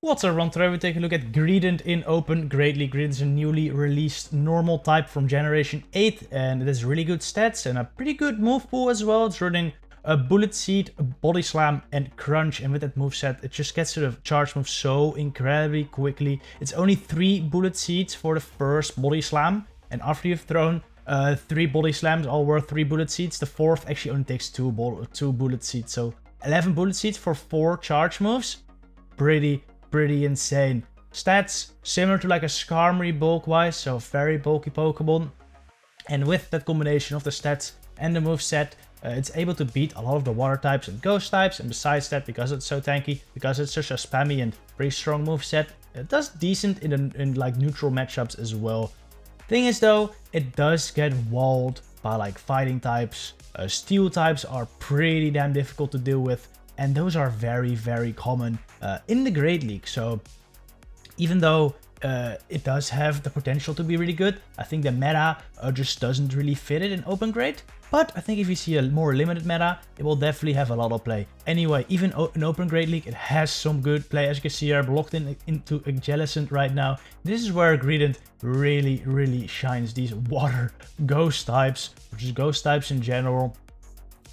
What's up, everyone? Today we take a look at Greedent in Open Great League. Greedent is a newly released normal type from Generation 8, and it has really good stats and a pretty good move pool as well. It's running a Bullet Seed, a Body Slam, and Crunch, and with that moveset, it just gets to the charge move so incredibly quickly. It's only 3 Bullet Seeds for the first Body Slam, and after you've thrown 3 Body Slams, all worth 3 Bullet Seeds, the fourth actually only takes 2 Bullet Seeds, so 11 Bullet Seeds for 4 charge moves. Pretty insane. Stats similar to like a Skarmory bulk-wise, so very bulky Pokemon. And with that combination of the stats and the moveset, it's able to beat a lot of the water types and ghost types. And besides that, because it's so tanky, because it's such a spammy and pretty strong moveset, it does decent in like neutral matchups as well. Thing is though, it does get walled by like fighting types. Steel types are pretty damn difficult to deal with. And those are very common in the Great League. So even though it does have the potential to be really good, I think the meta just doesn't really fit it in Open Great. But I think if you see a more limited meta, it will definitely have a lot of play. Anyway, even in Open Great League, it has some good play. As you can see here, I'm locked into a Jellicent right now. This is where Greedent really shines. These water ghost types, which is ghost types in general.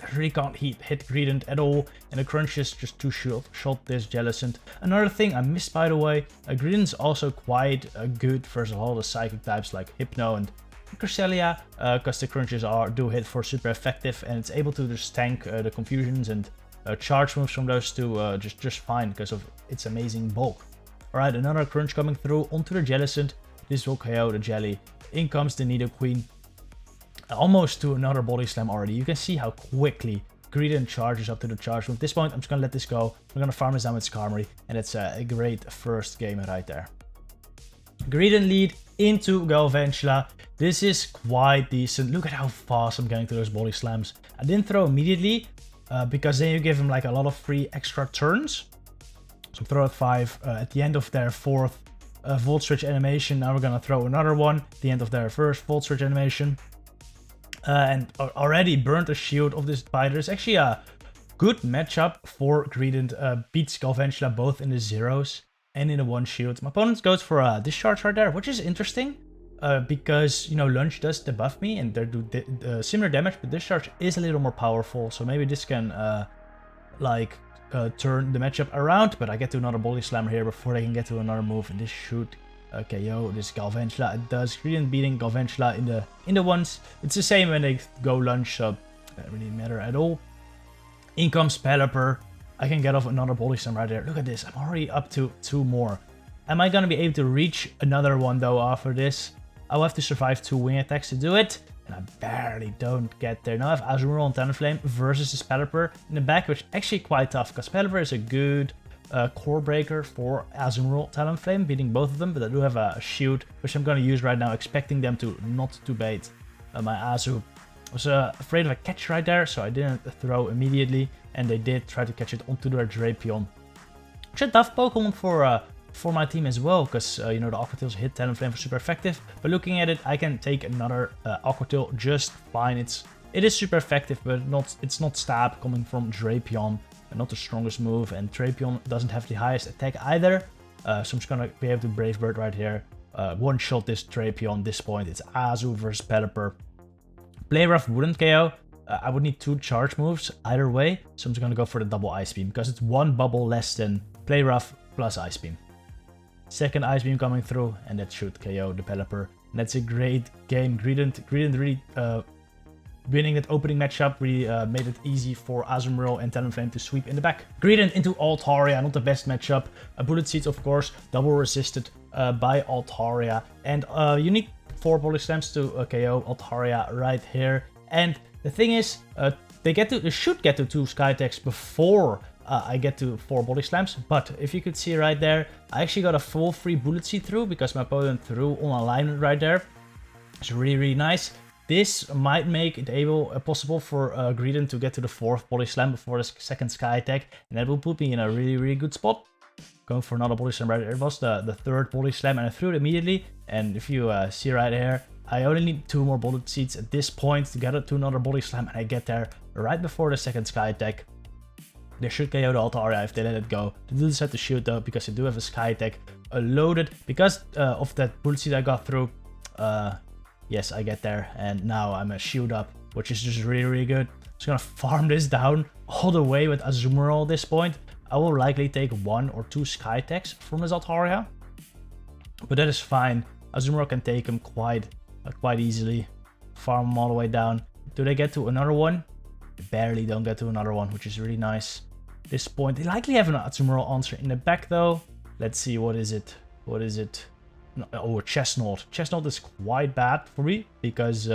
I really can't hit Greedent at all, and the Crunch is just too shot this Jellicent. Another thing I missed, by the way, Greedent's also quite good versus a lot of the Psychic types like Hypno and Cresselia, because the Crunches do hit for super effective, and it's able to just tank the Confusions and charge moves from those two just fine because of its amazing bulk. Alright, another Crunch coming through onto the Jellicent. This will KO the Jelly. In comes the Nidoqueen. Almost to another Body Slam already. You can see how quickly Greedent charges up to the charge move. At this point, I'm just going to let this go. We're going to farm this down with Skarmory, and it's a great first game right there. Greedent lead into Galvantula. This is quite decent. Look at how fast I'm getting to those Body Slams. I didn't throw immediately, because then you give him like a lot of free extra turns. So throw at 5 at the end of their fourth Volt Switch animation. Now we're going to throw another one at the end of their first Volt Switch animation. And already burnt a shield of this Spider. It's actually a good matchup for Greedent. Beats Galvantula both in the zeros and in the 1 shield. My opponent goes for a Discharge right there, which is interesting. Because, you know, Lunge does debuff me and they do similar damage, but Discharge is a little more powerful. So maybe this can, turn the matchup around. But I get to another Body Slammer here before they can get to another move. And this should KO this Galvantula. It does. Greedent beating Galvantula in the ones. It's the same when they go Lunge, so it doesn't really matter at all. In comes Pelipper. I can get off another Body Slam right there. Look at this. I'm already up to 2 more. Am I gonna be able to reach another one though after this? I'll have to survive 2 wing attacks to do it. And I barely don't get there. Now I have Azumarill and Talonflame versus this Pelipper in the back, which is actually quite tough because Pelipper is a good core breaker for Azumarill, Talonflame, beating both of them, but I do have a shield, which I'm going to use right now, expecting them to not to bait my Azu. I was afraid of a catch right there, so I didn't throw immediately, and they did try to catch it onto their Drapion. Which is a tough Pokemon for my team as well, because you know, the Aqua Tails hit Talonflame for super effective, but looking at it, I can take another Aqua Tail just fine. It is super effective, but it's not stab coming from Drapion. Not the strongest move, and Drapion doesn't have the highest attack either. So I'm just gonna be able to Brave Bird right here. One-shot this Drapion. This point, it's Azu versus Pelipper. Play Rough wouldn't KO. I would need 2 charge moves either way, so I'm just gonna go for the double Ice Beam because it's 1 bubble less than Play Rough plus Ice Beam. Second Ice Beam coming through, and that should KO the Pelipper. And that's a great game. Greedent really winning that opening matchup really made it easy for Azumarill and Talonflame to sweep in the back. Greedent into Altaria, not the best matchup. Bullet Seeds, of course, double resisted by Altaria. And you need 4 Body Slams to KO Altaria right here. And the thing is, they should get to 2 Sky Attacks before I get to 4 Body Slams. But if you could see right there, I actually got a full free Bullet Seed through because my opponent threw on alignment right there. It's really nice. This might make it possible for Greedent to get to the 4th Body Slam before the 2nd Sky Attack, and that will put me in a really good spot. Going for another Body Slam right there. It was the 3rd Body Slam, and I threw it immediately. And if you see right here, I only need 2 more Bullet Seeds at this point to get it to another Body Slam, and I get there right before the 2nd Sky Attack. They should KO the Altaria if they let it go. They do decide to shoot though, because they do have a Sky Attack loaded. Because of that Bullet Seed I got through, yes, I get there. And now I'm a shield up, which is just really, really good. Just gonna farm this down all the way with Azumarill at this point. I will likely take 1 or 2 Sky Attacks from this Altaria, but that is fine. Azumarill can take him quite easily. Farm him all the way down. Do they get to another one? They barely don't get to another one, which is really nice. At this point, they likely have an Azumarill answer in the back though. Let's see, what is it? What is it? No, oh, a Chestnut. Chestnut is quite bad for me because,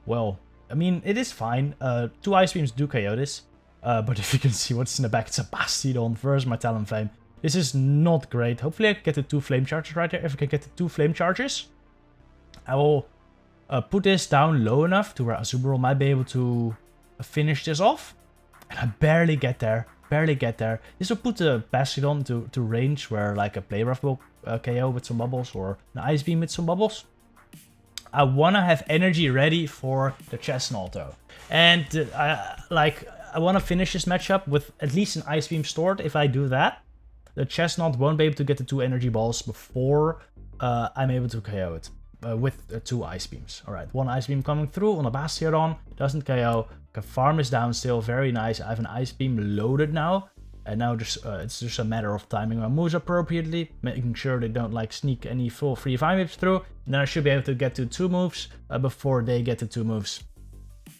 well, I mean, it is fine. 2 Ice Beams do KO this. But if you can see what's in the back, it's a Bastiodon versus my Talonflame. This is not great. Hopefully I can get the 2 Flame Charges right there. If I can get the 2 Flame Charges, I will put this down low enough to where Azumarill might be able to finish this off. And I barely get there. Barely get there. This will put the Bastiodon to range where like a Play Rough will KO with some bubbles or an Ice Beam with some bubbles. I want to have energy ready for the Chestnut though. And I want to finish this matchup with at least an Ice Beam stored. If I do that, the Chestnut won't be able to get the 2 energy balls before I'm able to KO it with 2 Ice Beams. Alright, 1 Ice Beam coming through on a Bastiodon. Doesn't KO. Can farm this down still. Very nice. I have an Ice Beam loaded now. And now it's just a matter of timing my moves appropriately, making sure they don't like sneak any full free Vine Whips through. And then I should be able to get to 2 moves before they get to 2 moves.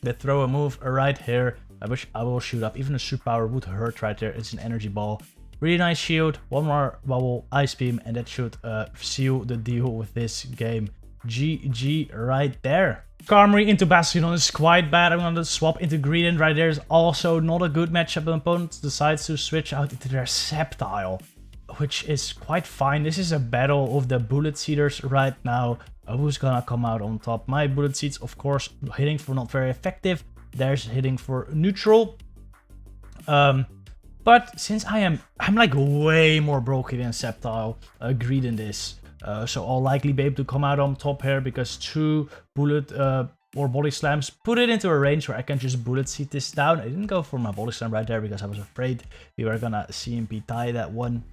They throw a move right here, which I will shoot up. Even a Super Power would hurt right there. It's an energy ball. Really nice shield. 1 more bubble, Ice Beam, and that should seal the deal with this game. GG right there. Skarmory into Bastiodon is quite bad. I'm going to swap into Greedent right there. Is also not a good matchup. The opponent decides to switch out into their Sceptile, which is quite fine. This is a battle of the Bullet Seeders right now. Who's gonna come out on top? My Bullet Seeds, of course, hitting for not very effective. There's hitting for neutral. But since I'm like way more broken than Sceptile, Greedent is. So I'll likely be able to come out on top here because 2 bullet or body slams put it into a range where I can just bullet seed this down. I didn't go for my body slam right there because I was afraid we were gonna CMP tie that one,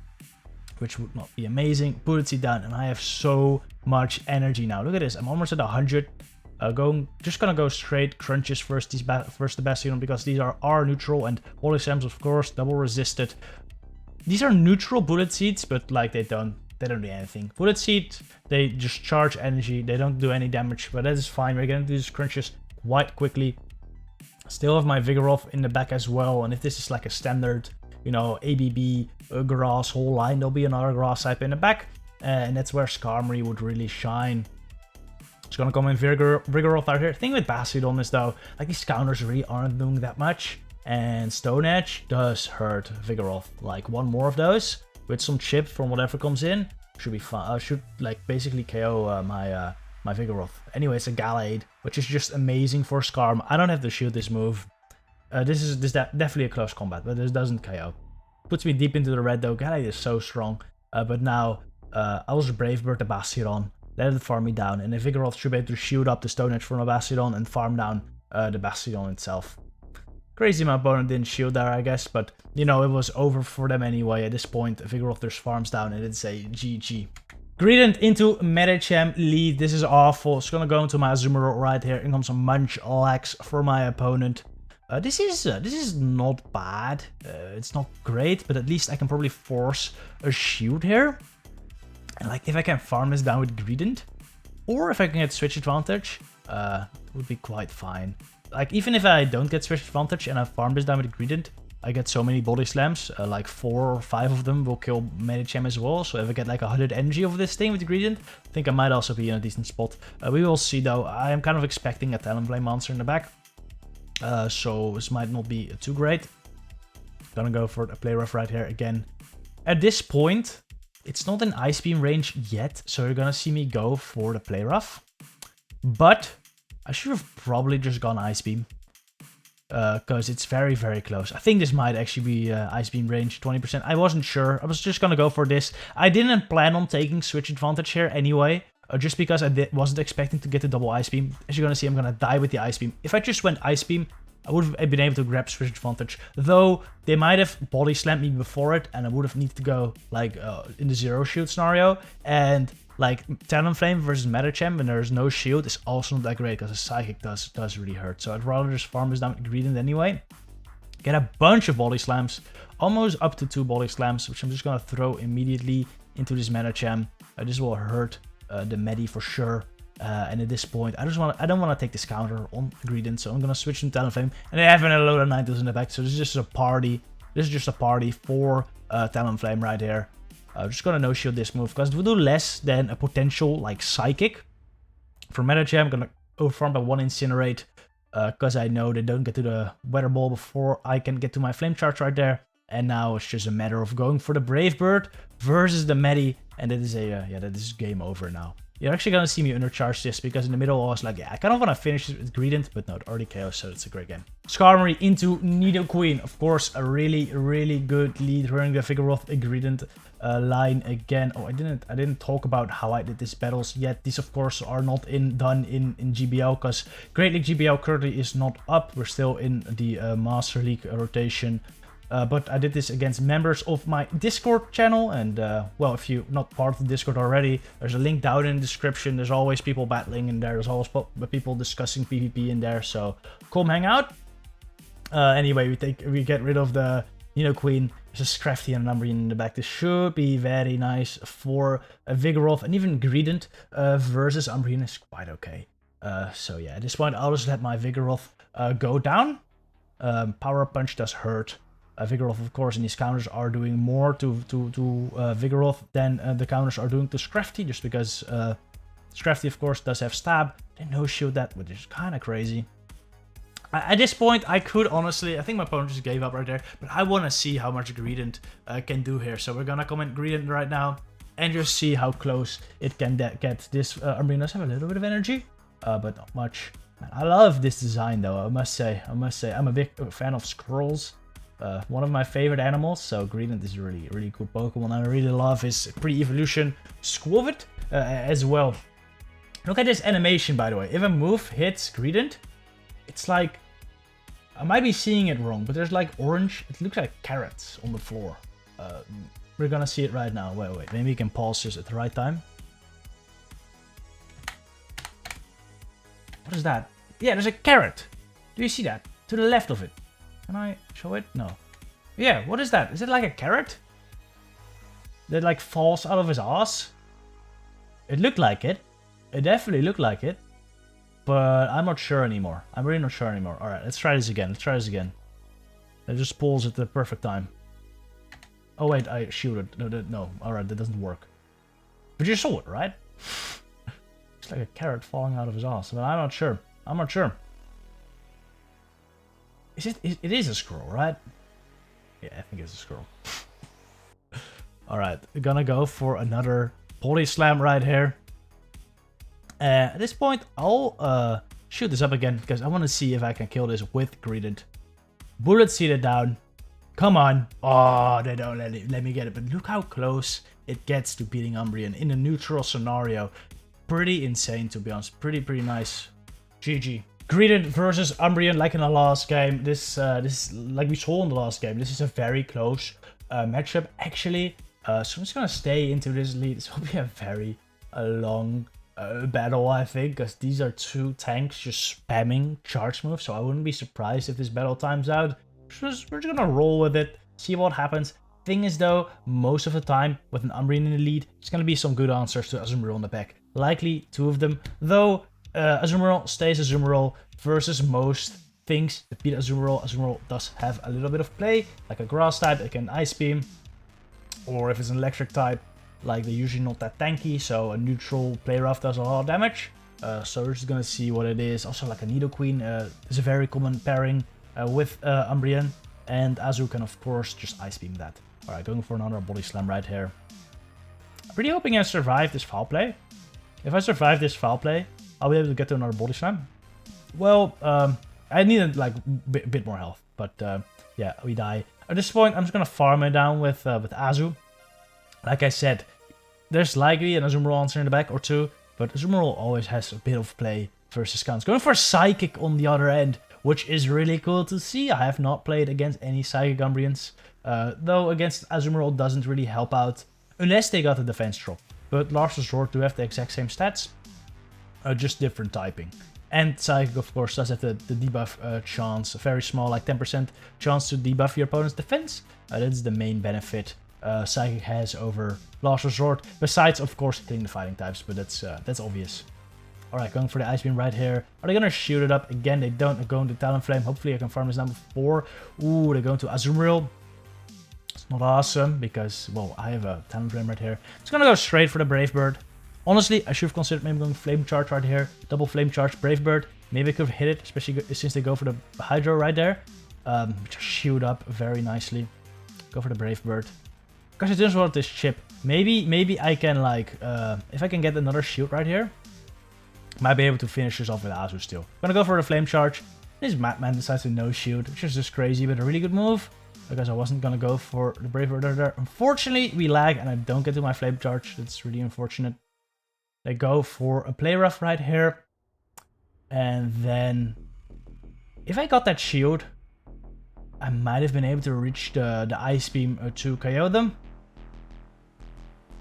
which would not be amazing. Bullet seed down, and I have so much energy now. Look at this, I'm almost at 100. Just gonna go straight crunches first the Bastiodon because these are neutral, and body slams of course double resisted. These are neutral bullet seeds, but like they don't do anything. Bullet Seed, they just charge energy. They don't do any damage, but that is fine. We're gonna do these crunches quite quickly. Still have my Vigoroth in the back as well. And if this is like a standard, you know, ABB grass whole line, there'll be another grass type in the back. And that's where Skarmory would really shine. It's gonna come in Vigoroth out here. The thing with Bastiodon is though, like these counters really aren't doing that much. And Stone Edge does hurt Vigoroth. Like 1 more of those with some chip from whatever comes in should be fine. Should like basically KO my Vigoroth. Anyway, it's a Gallade, which is just amazing for Skarm. I don't have to shoot this move. This is definitely a close combat, but this doesn't KO. Puts me deep into the red though. Gallade is so strong. But now I was Brave Bird the Bastiodon. Let it farm me down, and the Vigoroth should be able to shoot up the Stone Edge from a Bastiodon and farm down the Bastiodon itself. Crazy my opponent didn't shield there, I guess, but you know, it was over for them anyway. At this point, Vigoroth just farms down and it's a GG. Greedent into Medicham lead. This is awful. It's gonna go into my Azumarill right here. In comes some Munchlax for my opponent. This is not bad. It's not great, but at least I can probably force a shield here. And like if I can farm this down with Greedent, or if I can get switch advantage, it would be quite fine. Like, even if I don't get switch advantage and I farm this down with Greedent, I get so many body slams, like 4 or 5 of them will kill Medicham as well. So if I get like 100 energy of this thing with Greedent, I think I might also be in a decent spot. We will see though. I am kind of expecting a Talonflame monster in the back. So this might not be too great. Gonna go for a Play Rough right here again. At this point, it's not in Ice Beam range yet, so you're gonna see me go for the Play Rough. But I should have probably just gone Ice Beam. Because it's very, very close. I think this might actually be Ice Beam range, 20%. I wasn't sure. I was just gonna go for this. I didn't plan on taking switch advantage here anyway. Just because I wasn't expecting to get the double Ice Beam. As you're gonna see, I'm gonna die with the Ice Beam. If I just went Ice Beam, I would have been able to grab switch advantage. Though, they might have body slammed me before it, and I would have needed to go, like, in the zero shield scenario. And, like, Talonflame versus Medicham when there's no shield is also not that great, because the Psychic does really hurt. So I'd rather just farm this down with Greedent anyway. Get a bunch of body slams, almost up to 2 body slams, which I'm just gonna throw immediately into this Medicham. This will hurt the Medi for sure. And at this point, I don't want to take this counter on Greedent, so I'm gonna switch to Talonflame. And they have a load of 90s in the back, so this is just a party. This is just a party for Talonflame right here. Just gonna no shield this move because it will do less than a potential like Psychic. For Medicham, I'm gonna overfarm by 1 Incinerate because I know they don't get to the Weather Ball before I can get to my Flame Charge right there. And now it's just a matter of going for the Brave Bird versus the Medi, and that is that is game over now. You're actually gonna see me undercharge this because in the middle I was like, yeah, I kind of want to finish it with Greedent, but no, it already KO, so it's a great game. Skarmory into Nidoqueen, of course, a really good lead running the Vigoroth Greedent line again. Oh, I didn't talk about how I did these battles yet. These of course are not done in GBL because Great League GBL currently is not up. We're still in the Master League rotation. But I did this against members of my Discord channel, and well, if you're not part of the Discord already, there's a link down in the description. There's always people battling in there. There's always people discussing PvP in there, so come hang out. Anyway, we get rid of the Nidoqueen. There's a Scrafty and an Umbreon in the back. This should be very nice for a Vigoroth, and even Greedent versus Umbreon is quite okay. So yeah, at this point, I'll just let my Vigoroth go down. Power Punch does hurt. Vigoroth, of course, and these counters are doing more to Vigoroth than the counters are doing to Scrafty, just because Scrafty, of course, does have Stab. They no-shield that, which is kind of crazy. At this point, I could honestly, I think my opponent just gave up right there, but I want to see how much Greedent can do here. So we're going to comment Greedent right now and just see how close it can get. This Umbreon does have a little bit of energy, but not much. Man, I love this design, though, I must say. I'm a big fan of Squirrels. One of my favorite animals, so Greedent is a really cool Pokemon. I really love his pre-evolution Squirvet as well. Look at this animation, by the way. If a move hits Greedent, it's like, I might be seeing it wrong, but there's like orange, it looks like carrots on the floor. We're gonna see it right now. Wait, maybe we can pause this at the right time. What is that? Yeah, there's a carrot. Do you see that? To the left of it. Can I show it? No. Yeah, what is that? Is it like a carrot? That like falls out of his ass? It looked like it. It definitely looked like it. But I'm not sure anymore. I'm really not sure anymore. Alright, let's try this again. It just pulls at the perfect time. Oh wait, I shielded. No. Alright, that doesn't work. But you saw it, right? It's like a carrot falling out of his ass. But I'm not sure. It is a scroll, right? Yeah, I think it's a scroll. Alright, we're gonna go for another Body Slam right here. At this point, I'll shoot this up again, because I want to see if I can kill this with Greedent. Bullet Seeded down. Come on. Oh, they don't let me get it. But look how close it gets to beating Umbreon in a neutral scenario. Pretty insane, to be honest. Pretty nice. GG. Greedent versus Umbreon, like in the last game. This like we saw in the last game. This is a very close matchup, actually. So I'm just gonna stay into this lead. This will be a very long battle, I think, because these are 2 tanks just spamming charge moves. So I wouldn't be surprised if this battle times out. We're just gonna roll with it, see what happens. Thing is, though, most of the time with an Umbreon in the lead, it's gonna be some good answers to Azumarill in the back. Likely 2 of them, though. Azumarill stays Azumarill versus most things that beat Azumarill. Azumarill does have a little bit of play, like a grass type, it can Ice Beam, or if it's an electric type, like they're usually not that tanky, so a neutral play rough does a lot of damage. So we're just gonna see what it is. Also, like a Nidoqueen is a very common pairing with Umbreon, and Azu can of course just Ice Beam that. Alright, going for another Body Slam right here. I'm pretty hoping I survive this foul play. If I survive this foul play, I'll be able to get to another Body Slam. Well, I needed like a bit more health, but yeah, we die. At this point, I'm just gonna farm it down with Azu. Like I said, there's likely an Azumarill answer in the back or 2, but Azumarill always has a bit of play versus counts. Going for a Psychic on the other end which is really cool to see. I have not played against any Psychic Umbreons, though against Azumarill doesn't really help out, unless they got a defense drop. But Last Resort do have the exact same stats, just different typing. And Psychic, of course, does have the debuff chance, very small, like 10% chance to debuff your opponent's defense. That's the main benefit Psychic has over Last Resort, besides, of course, hitting the fighting types, but that's obvious. Alright, going for the Ice Beam right here. Are they gonna shoot it up? Again, they don't. They're going to Talonflame. Hopefully I can farm this down before. Ooh, they're going to Azumarill. It's not awesome, because, well, I have a Talonflame right here. It's gonna go straight for the Brave Bird. Honestly, I should have considered maybe going Flame Charge right here. Double Flame Charge, Brave Bird. Maybe I could have hit it, especially since they go for the Hydro right there. Just shoot up very nicely. Go for the Brave Bird. Because I just want this chip. Maybe I can, like, if I can get another shield right here, might be able to finish this off with Azu still. Gonna go for the Flame Charge. This Madman decides to no shield, which is just crazy, but a really good move. Because I wasn't gonna go for the Brave Bird there. Unfortunately, we lag and I don't get to my Flame Charge. That's really unfortunate. They go for a Play Rough right here. And then, if I got that shield, I might have been able to reach the Ice Beam to KO them.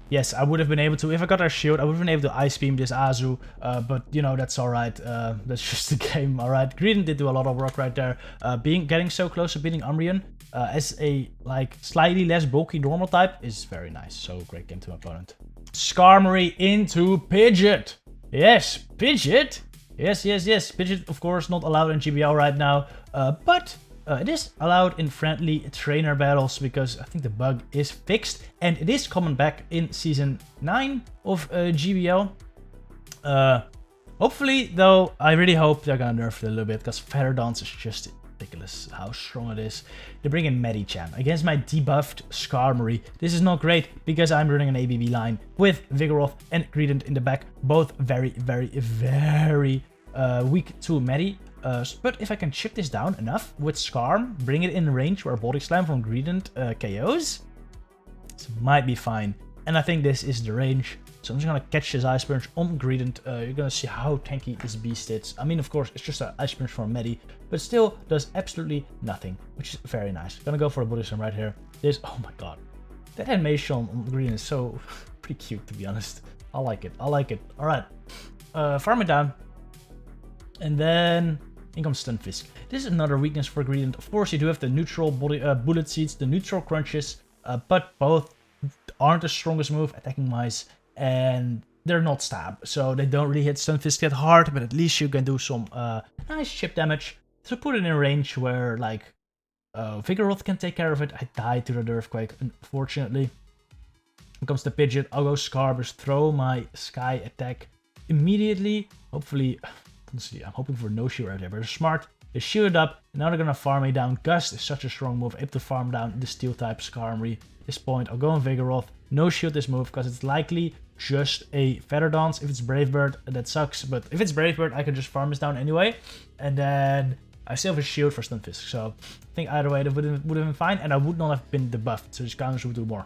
Yes, I would have been able to. If I got our shield, I would have been able to Ice Beam this Azu. But, you know, that's alright. That's just the game, alright. Greedent did do a lot of work right there. Getting so close to beating Umbreon as a, like, slightly less bulky normal type is very nice. So, great game to my opponent. Skarmory into Pidgeot. Yes, Pidgeot. Yes. Pidgeot, of course, not allowed in GBL right now. But it is allowed in friendly trainer battles because I think the bug is fixed. And it is coming back in Season 9 of GBL. Hopefully, though, I really hope they're gonna nerf it a little bit because Feather Dance is just ridiculous how strong it is. They bring in Medicham against my debuffed Skarmory. This is not great because I'm running an ABB line with Vigoroth and Greedent in the back. Both very weak to Medi. But if I can chip this down enough with Skarm, bring it in range where Body Slam from Greedent KOs, this might be fine. And I think this is the range. So I'm just going to catch this Ice Punch on Greedent. You're going to see how tanky this beast is. I mean, of course, it's just an Ice Punch from Medi, but still does absolutely nothing, which is very nice. Gonna go for a Body Slam right here. This, oh my god. That animation on Greedent is so pretty cute, to be honest. I like it. Alright. Farm it down. And then in comes Stunfisk. This is another weakness for Greedent. Of course, you do have the neutral bullet seeds, the neutral crunches, but both aren't the strongest move attacking-wise. And they're not stab, so they don't really hit Stunfisk that hard, but at least you can do some nice chip damage to put it in range where, like, Vigoroth can take care of it. I died to the Earthquake, unfortunately. Here comes the Pidgeot. I'll go Scarbers, throw my Sky attack immediately. Hopefully, let's see, I'm hoping for no shield right there, but they're smart. They shield it up, and now they're gonna farm me down. Gust is such a strong move, able to farm down the Steel type Skarmory. At this point, I'll go on Vigoroth. No shield this move, because it's likely just a Feather Dance. If it's Brave Bird, that sucks. But if it's Brave Bird, I can just farm this down anyway. And then I still have a shield for Stunfisk. So I think either way, that would have been fine. And I would not have been debuffed, so these counters would do more.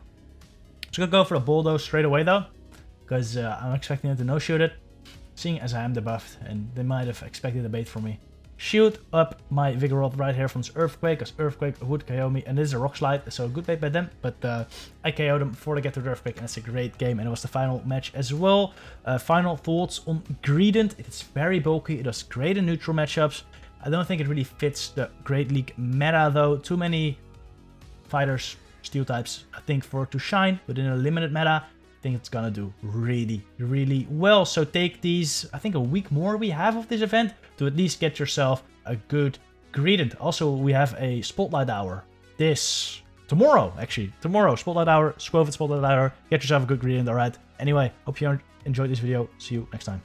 So I'm going to go for a Bulldoze straight away, though. Because I'm expecting them to no-shield it. Seeing as I am debuffed, and they might have expected a bait from me. Shield up my Vigoroth right here from this Earthquake, because Earthquake would KO me, and this is a Rock Slide, so good bait by them, but I KO'd them before they get to the Earthquake, and it's a great game, and it was the final match as well. Final thoughts on Greedent. It's very bulky, it does great in neutral matchups. I don't think it really fits the Great League meta though. Too many fighters, steel types, I think, for it to shine, but in a limited meta, I think it's gonna do really well. So take these, I think a week more we have of this event to at least get yourself a good Greedent. Also, we have a Spotlight Hour tomorrow, Spotlight Hour, Squovid Spotlight Hour. Get yourself a good Greedent, alright? Anyway, hope you enjoyed this video. See you next time.